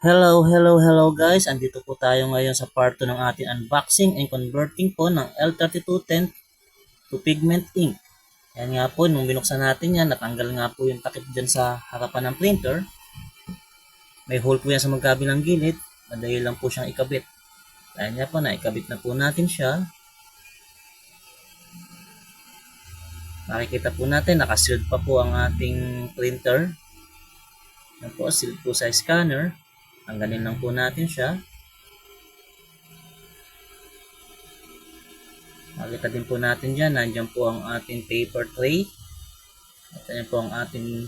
Hello guys! Andito po tayo ngayon sa part 2 ng ating unboxing and converting po ng L3210 to pigment ink. Yan nga po, nung binuksan natin yan, natanggal nga po yung takip dyan sa harapan ng printer. May hole po yan sa magkabilang gilid. Madali lang po siyang ikabit. Ayan nga po, naikabit na po natin siya. Makikita po natin, nakasealed pa po ang ating printer. Yan po, sealed po sa scanner. Tanggalin lang po natin siya. Makita din po natin dyan, nandiyan po ang ating paper tray. At yan po ang ating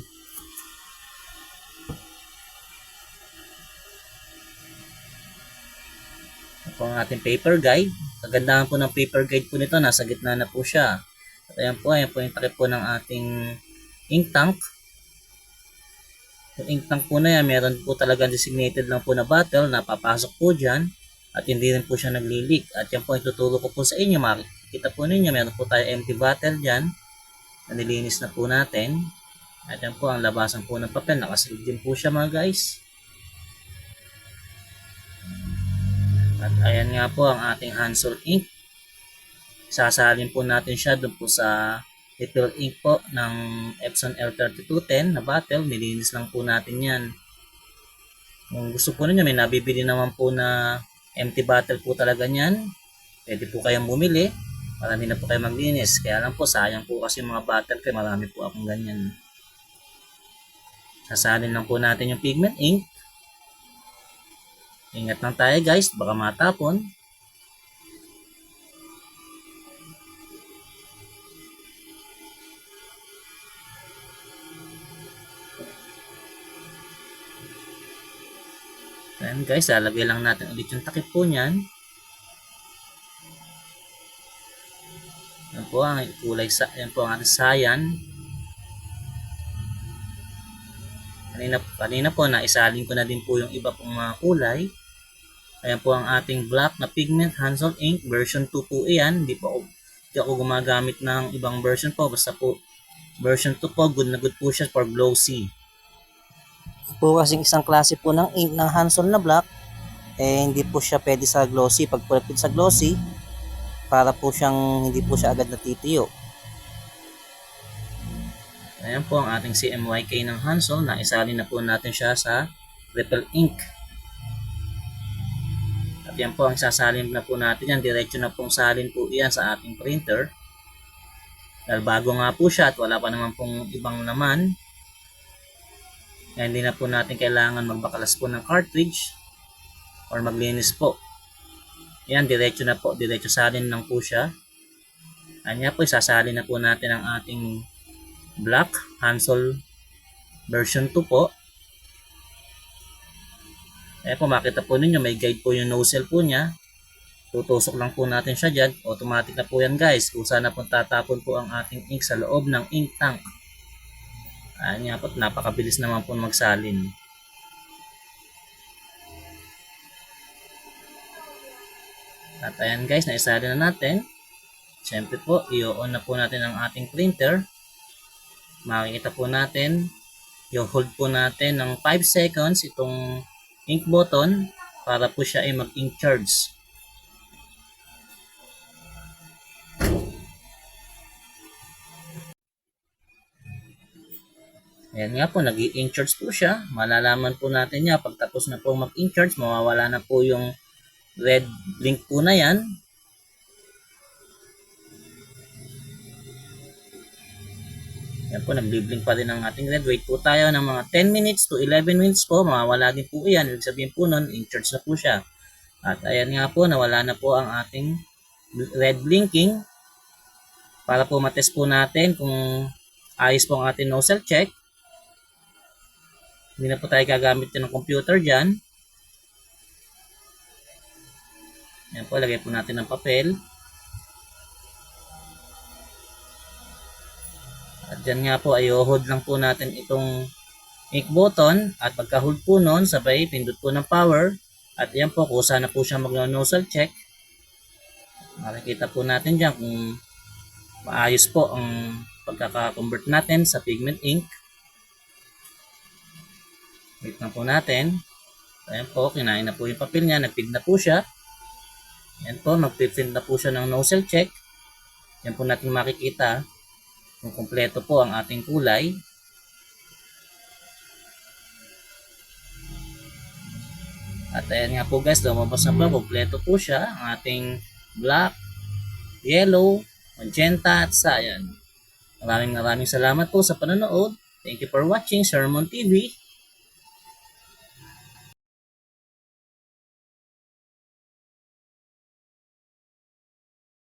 paper guide. Kagandahan po ng paper guide po nito, nasa gitna na po siya. At ayan po yung takip po ng ating ink tank. Yung ink tank po na yan, meron po talagang designated lang po na bottle na papasok po dyan. At hindi rin po siya nagli-leak. At yan po yung tuturo ko po sa inyo. Makikita po ninyo, meron po tayo empty bottle dyan. Nilinis na po natin. At yan po ang labasan po ng papel. Nakasilid din po siya mga guys. At ayan nga po ang ating Hansol ink. Sasalin po natin siya doon po sa refill ink po ng Epson L3210 na bottle. Nilinis lang po natin yan. Kung gusto po ninyo, may nabibili naman po na empty bottle po talaga niyan. Pwede po kayong bumili para hindi na po kayo maglinis. Kaya lang po, sayang po kasi yung mga bottle ko. Marami po akong ganyan. Sasalin lang po natin yung pigment ink. Ingat lang tayo guys, baka matapon. Ayan guys, lalagay lang natin ulit yung takip po niyan. Yan po ang kulay, yan po ang ating sayan. Kanina po, naisalin ko na din po yung iba pong mga kulay. Ayan po ang ating black na pigment Hansol ink, version 2 po iyan. Hindi ako gumagamit ng ibang version po, basta po version 2 po, good na good po siya for glossy. Po kasing isang klase po ng ink ng Hansol na black, hindi po siya pwede sa glossy. Pag pulipid sa glossy, para po siyang hindi po siya agad natitiyo. Ayan po ang ating CMYK ng Hansol. Naisalin na po natin siya sa refill ink. At yan po ang sasalin na po natin yan. Diretso na pong salin po yan sa ating printer. Dahil bago nga po siya at wala pa naman pong ibang laman. Kaya hindi na po natin kailangan magbakalas po ng cartridge or maglinis po. Yan, diretso na po. Diretso salin lang po siya. Anya po, isasalin na po natin ang ating black Hansol version 2 po. Ayan po, makita po ninyo, may guide po yung nozzle po niya. Tutusok lang po natin siya dyan. Automatic na po yan guys. Kung saan na po tatapon po ang ating ink sa loob ng ink tank. Ayan po, napakabilis naman po magsalin. At ayan guys, naisalin na natin. Siyempre po, i-on na po natin ang ating printer. Makikita po natin, i-hold po natin ng 5 seconds itong ink button para po siya ay mag-ink charge. Ayan nga po, nag-ink charge po siya. Malalaman po natin niya pag tapos na po mag-ink charge, mawawala na po yung red blink po na yan. Yan po, nag-blink pa rin ang ating red. Wait po tayo ng mga 10 minutes to 11 minutes po. Mawawala din po yan. Ibig sabihin po nun, ink charge na po siya. At ayan nga po, nawala na po ang ating red blinking. Para po matest po natin kung ayos po ang ating nozzle check. Hindi na po tayo gagamit ng computer dyan. Yan po, lagay po natin ng papel. At dyan nga po, i-hold lang po natin itong ink button. At pagka-hold po nun, sabay pindot po ng power. At yan po, kusa na po siya mag-nozzle check. Makikita po natin dyan kung maayos po ang pagkaka-convert natin sa pigment ink. Wait na po natin. Ayan po, kinain na po yung papel niya, nag-feed na po siya. Ayan po, mag-feed na po siya ng nozzle check. Yan po natin makikita kung kumpleto po ang ating kulay. At ayan nga po guys, lumabas na po, kumpleto po siya. Ang ating black, yellow, magenta at cyan. Maraming salamat po sa panonood. Thank you for watching Sermon TV.